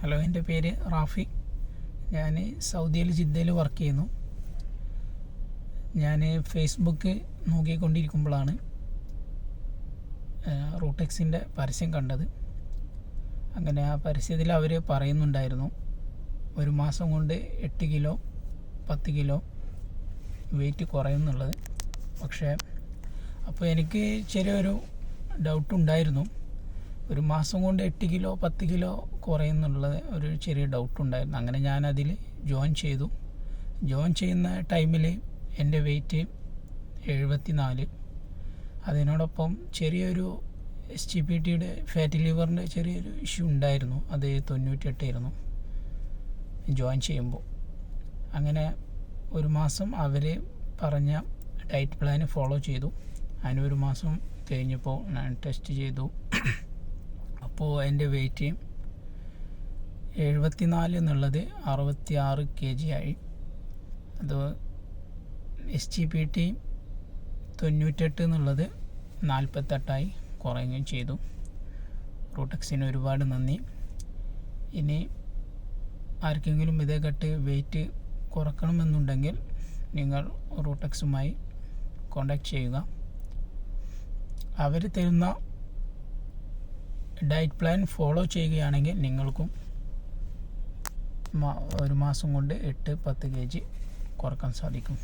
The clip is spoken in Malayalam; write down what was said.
ഹലോ, എൻ്റെ പേര് റാഫി. ഞാൻ സൗദിയിൽ ജിദ്ദയിൽ വർക്ക് ചെയ്യുന്നു. ഞാൻ ഫേസ്ബുക്ക് നോക്കിക്കൊണ്ടിരിക്കുമ്പോഴാണ് റൂട്ടെക്സിൻ്റെ പരസ്യം കണ്ടത്. അങ്ങനെ ആ പരസ്യത്തിൽ അവർ പറയുന്നുണ്ടായിരുന്നു 1 മാസം കൊണ്ട് 8 കിലോ 10 കിലോ വെയിറ്റ് കുറയുന്നുള്ളത്. പക്ഷേ അപ്പോൾ എനിക്ക് ചെറിയൊരു ഡൗട്ടുണ്ടായിരുന്നു. 1 മാസം കൊണ്ട് 8 കിലോ 10 കിലോ കുറയുന്നുള്ളത് ഒരു ചെറിയ ഡൗട്ടുണ്ടായിരുന്നു. അങ്ങനെ ഞാനതിൽ ജോയിൻ ചെയ്തു. ജോയിൻ ചെയ്യുന്ന ടൈമിൽ എൻ്റെ വെയിറ്റ് 74. അതിനോടൊപ്പം ചെറിയൊരു SGPTയുടെ ഫാറ്റി ലിവറിൻ്റെ ചെറിയൊരു ഇഷ്യൂ ഉണ്ടായിരുന്നു. അത് 98 ആയിരുന്നു ജോയിൻ ചെയ്യുമ്പോൾ. അങ്ങനെ 1 മാസം അവർ പറഞ്ഞ ഡയറ്റ് പ്ലാന് ഫോളോ ചെയ്തു. അതിന് 1 മാസം കഴിഞ്ഞപ്പോൾ ഞാൻ ടെസ്റ്റ് ചെയ്തു. അപ്പോൾ എൻ്റെ വെയിറ്റ് 74 എന്നുള്ളത് 66 kg ആയി. അത് SGPT 98 എന്നുള്ളത് 48 കുറയുകയും ചെയ്തു. റൂട്ടെക്സിന് ഒരുപാട് നന്ദി. ഇനി ആർക്കെങ്കിലും ഇതേ കട്ട് വെയിറ്റ് കുറക്കണമെന്നുണ്ടെങ്കിൽ നിങ്ങൾ റൂട്ടെക്സുമായി കോൺടാക്റ്റ് ചെയ്യുക. അവർ തരുന്ന ഡയറ്റ് പ്ലാൻ ഫോളോ ചെയ്യുകയാണെങ്കിൽ നിങ്ങൾക്കും 1 മാസം കൊണ്ട് 8-10 kg കുറക്കാൻ സാധിക്കും.